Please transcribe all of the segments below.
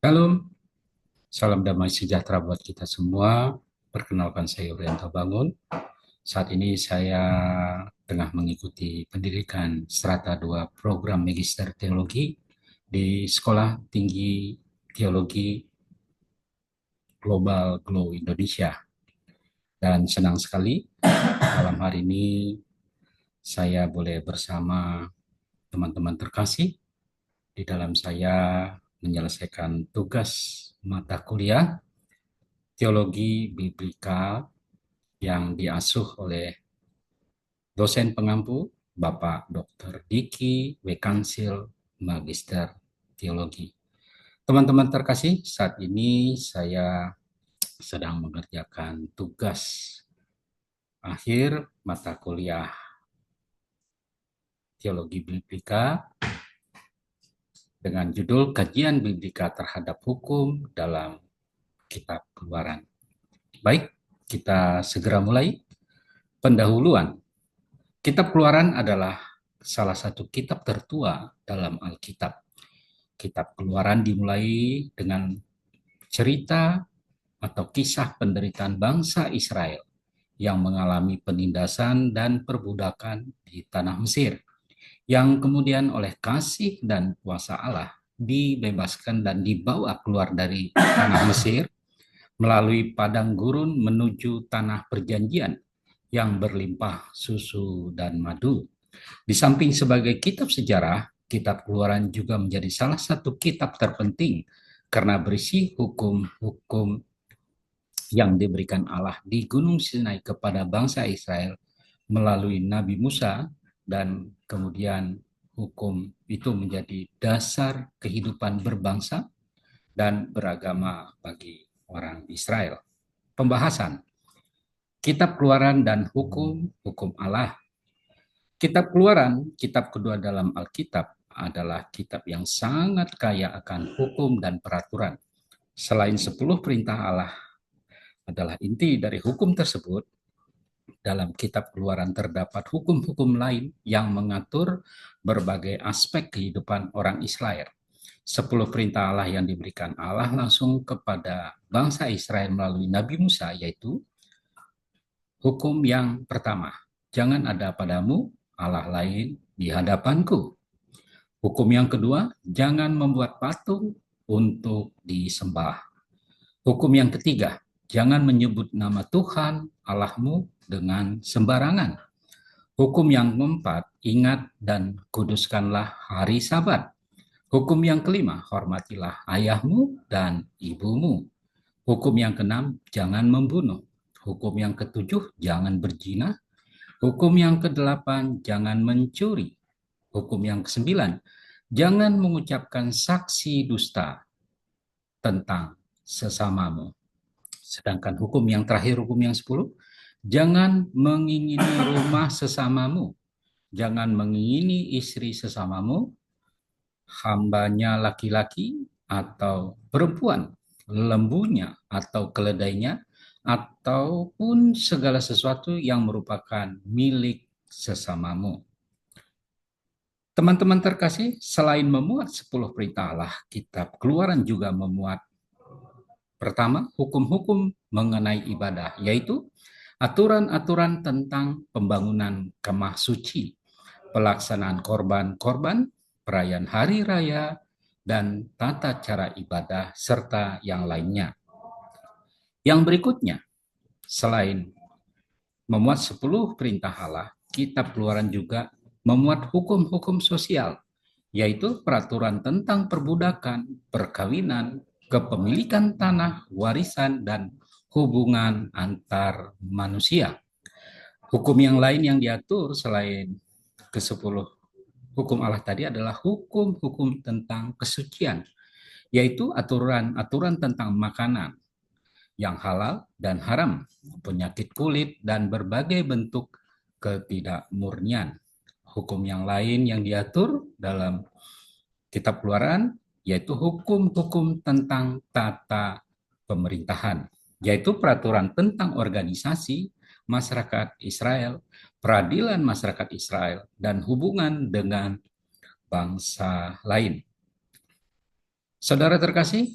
Shalom, salam damai sejahtera buat kita semua. Perkenalkan saya Yuryanto Bangun. Saat ini saya tengah mengikuti pendidikan Strata 2 program Magister Teologi di Sekolah Tinggi Teologi Global Glow Indonesia. Dan senang sekali malam hari ini saya boleh bersama teman-teman terkasih di dalam saya menyelesaikan tugas mata kuliah Teologi Biblika yang diasuh oleh dosen pengampu Bapak Dr. Diki Wekansil, Magister Teologi. Teman-teman terkasih, saat ini saya sedang mengerjakan tugas akhir mata kuliah Teologi Biblika dengan judul Kajian Biblika terhadap Hukum dalam Kitab Keluaran. Baik, kita segera mulai. Pendahuluan. Kitab Keluaran adalah salah satu kitab tertua dalam Alkitab. Kitab Keluaran dimulai dengan cerita atau kisah penderitaan bangsa Israel yang mengalami penindasan dan perbudakan di tanah Mesir, yang kemudian oleh kasih dan kuasa Allah dibebaskan dan dibawa keluar dari tanah Mesir melalui padang gurun menuju tanah perjanjian yang berlimpah susu dan madu. Di samping sebagai kitab sejarah, kitab Keluaran juga menjadi salah satu kitab terpenting karena berisi hukum-hukum yang diberikan Allah di Gunung Sinai kepada bangsa Israel melalui Nabi Musa, dan kemudian hukum itu menjadi dasar kehidupan berbangsa dan beragama bagi orang Israel. Pembahasan Kitab Keluaran dan hukum-hukum Allah. Kitab Keluaran, kitab kedua dalam Alkitab, adalah kitab yang sangat kaya akan hukum dan peraturan. Selain 10 perintah Allah adalah inti dari hukum tersebut, dalam kitab Keluaran terdapat hukum-hukum lain yang mengatur berbagai aspek kehidupan orang Israel. 10 perintah Allah yang diberikan Allah langsung kepada bangsa Israel melalui Nabi Musa, yaitu hukum yang pertama, jangan ada padamu Allah lain di hadapanku. Hukum yang kedua, jangan membuat patung untuk disembah. Hukum yang ketiga, jangan menyebut nama Tuhan Allahmu dengan sembarangan. Hukum yang keempat, ingat dan kuduskanlah hari Sabat. Hukum yang kelima, hormatilah ayahmu dan ibumu. Hukum yang keenam, jangan membunuh. Hukum yang ketujuh, jangan berzina. Hukum yang kedelapan, jangan mencuri. Hukum yang kesembilan, jangan mengucapkan saksi dusta tentang sesamamu. Sedangkan hukum yang terakhir, hukum yang 10, jangan mengingini rumah sesamamu. Jangan mengingini istri sesamamu, hambanya laki-laki atau perempuan, lembunya atau keledainya, ataupun segala sesuatu yang merupakan milik sesamamu. Teman-teman terkasih, selain memuat 10 perintah Allah, kitab Keluaran juga memuat pertama, hukum-hukum mengenai ibadah, yaitu aturan-aturan tentang pembangunan kemah suci, pelaksanaan korban-korban, perayaan hari raya, dan tata cara ibadah, serta yang lainnya. Yang berikutnya, selain memuat 10 perintah Allah, kitab Keluaran juga memuat hukum-hukum sosial, yaitu peraturan tentang perbudakan, perkawinan, kepemilikan tanah, warisan, dan hubungan antar manusia. Hukum yang lain yang diatur selain ke-10 hukum Allah tadi adalah hukum-hukum tentang kesucian, yaitu aturan-aturan tentang makanan yang halal dan haram, penyakit kulit, dan berbagai bentuk ketidakmurnian. Hukum yang lain yang diatur dalam kitab Keluaran yaitu hukum-hukum tentang tata pemerintahan, yaitu peraturan tentang organisasi masyarakat Israel, peradilan masyarakat Israel, dan hubungan dengan bangsa lain. Saudara terkasih,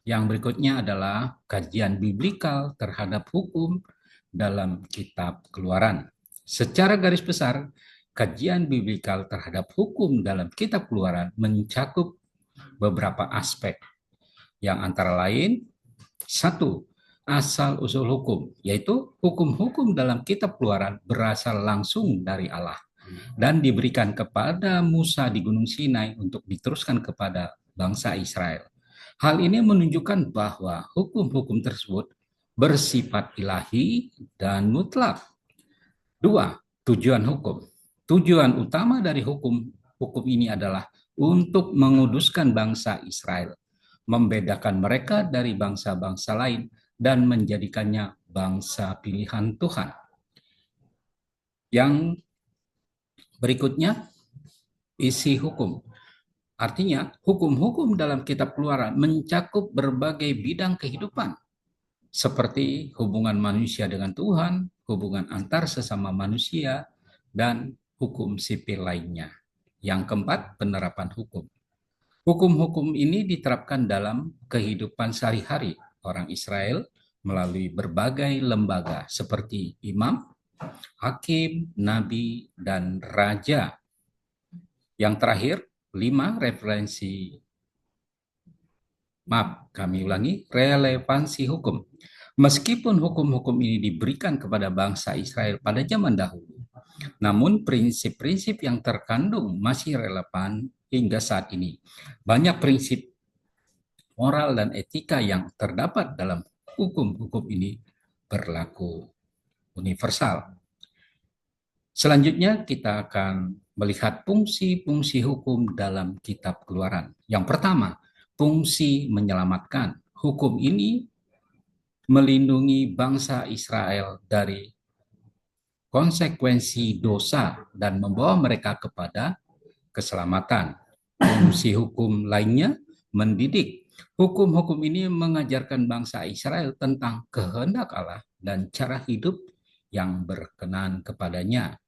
Yang berikutnya adalah kajian biblikal terhadap hukum dalam kitab Keluaran. Secara garis besar, kajian biblikal terhadap hukum dalam kitab Keluaran mencakup beberapa aspek, yang antara lain: satu, asal-usul hukum, yaitu hukum-hukum dalam kitab Keluaran berasal langsung dari Allah dan diberikan kepada Musa di Gunung Sinai untuk diteruskan kepada bangsa Israel. Hal ini menunjukkan bahwa hukum-hukum tersebut bersifat ilahi dan mutlak. Dua, tujuan hukum. Tujuan utama dari hukum ini adalah untuk menguduskan bangsa Israel, membedakan mereka dari bangsa-bangsa lain, dan menjadikannya bangsa pilihan Tuhan. Yang berikutnya, isi hukum. Artinya, hukum-hukum dalam kitab Keluaran mencakup berbagai bidang kehidupan, seperti hubungan manusia dengan Tuhan, hubungan antar sesama manusia, dan hukum sipil lainnya. Yang keempat, penerapan hukum. Hukum-hukum ini diterapkan dalam kehidupan sehari-hari orang Israel melalui berbagai lembaga seperti imam, hakim, nabi, dan raja. Yang terakhir, 5, relevansi hukum. Meskipun hukum-hukum ini diberikan kepada bangsa Israel pada zaman dahulu, namun prinsip-prinsip yang terkandung masih relevan hingga saat ini. Banyak prinsip moral dan etika yang terdapat dalam hukum-hukum ini berlaku universal. Selanjutnya kita akan melihat fungsi-fungsi hukum dalam kitab Keluaran. Yang pertama, fungsi menyelamatkan. Hukum ini melindungi bangsa Israel dari konsekuensi dosa dan membawa mereka kepada keselamatan. Fungsi hukum lainnya mendidik. Hukum-hukum ini mengajarkan bangsa Israel tentang kehendak Allah dan cara hidup yang berkenan kepadanya.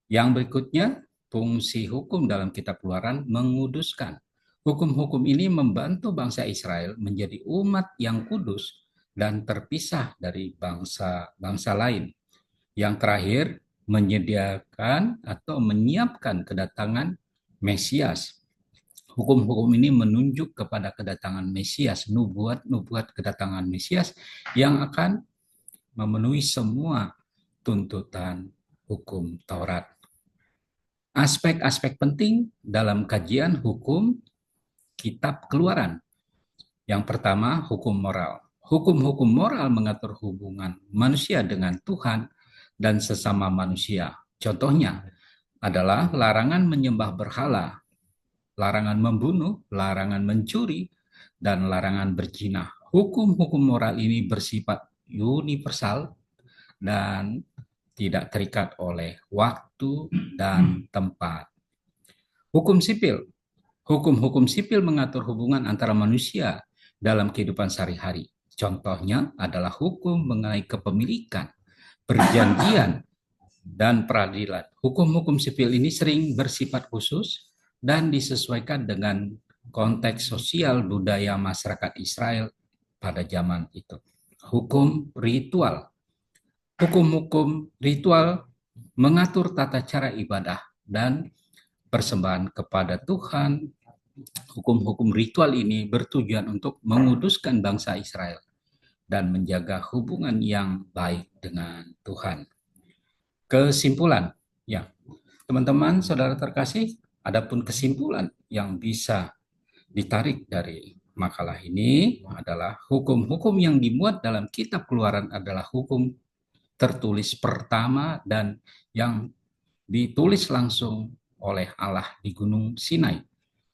Yang berikutnya, fungsi hukum dalam kitab Keluaran menguduskan. Hukum-hukum ini membantu bangsa Israel menjadi umat yang kudus dan terpisah dari bangsa-bangsa lain. Yang terakhir, menyediakan atau menyiapkan kedatangan Mesias. Hukum-hukum ini menunjuk kepada kedatangan Mesias, nubuat kedatangan Mesias yang akan memenuhi semua tuntutan hukum Taurat. Aspek-aspek penting dalam kajian hukum kitab Keluaran. Yang pertama, hukum moral. Hukum-hukum moral mengatur hubungan manusia dengan Tuhan dan sesama manusia. Contohnya adalah larangan menyembah berhala, larangan membunuh, larangan mencuri, dan larangan berzina. Hukum-hukum moral ini bersifat universal dan tidak terikat oleh waktu dan tempat. Hukum sipil. Hukum-hukum sipil mengatur hubungan antara manusia dalam kehidupan sehari-hari. Contohnya adalah hukum mengenai kepemilikan, perjanjian, dan peradilan. Hukum-hukum sipil ini sering bersifat khusus dan disesuaikan dengan konteks sosial budaya masyarakat Israel pada zaman itu. Hukum ritual. Hukum-hukum ritual mengatur tata cara ibadah dan persembahan kepada Tuhan. Hukum-hukum ritual ini bertujuan untuk menguduskan bangsa Israel dan menjaga hubungan yang baik dengan Tuhan. Kesimpulan, ya, teman-teman, saudara terkasih, adapun kesimpulan yang bisa ditarik dari makalah ini adalah hukum-hukum yang dimuat dalam kitab Keluaran adalah hukum tertulis pertama dan yang ditulis langsung oleh Allah di Gunung Sinai.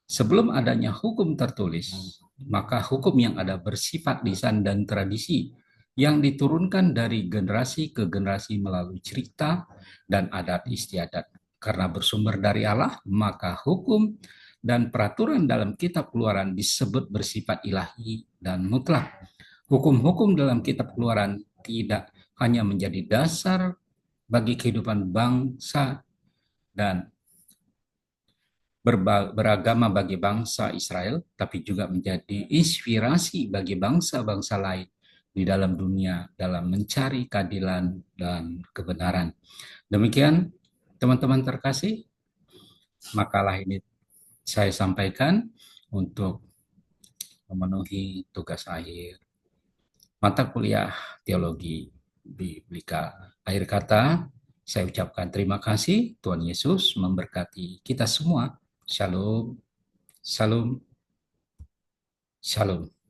Sebelum adanya hukum tertulis, maka hukum yang ada bersifat lisan dan tradisi yang diturunkan dari generasi ke generasi melalui cerita dan adat istiadat. Karena bersumber dari Allah, maka hukum dan peraturan dalam kitab Keluaran disebut bersifat ilahi dan mutlak. Hukum-hukum dalam kitab Keluaran tidak hanya menjadi dasar bagi kehidupan bangsa dan beragama bagi bangsa Israel, tapi juga menjadi inspirasi bagi bangsa-bangsa lain di dalam dunia dalam mencari keadilan dan kebenaran. Demikian, teman-teman terkasih, makalah ini saya sampaikan untuk memenuhi tugas akhir mata kuliah teologi biblika. Akhir kata, saya ucapkan terima kasih. Tuhan Yesus memberkati kita semua. Shalom, shalom, shalom.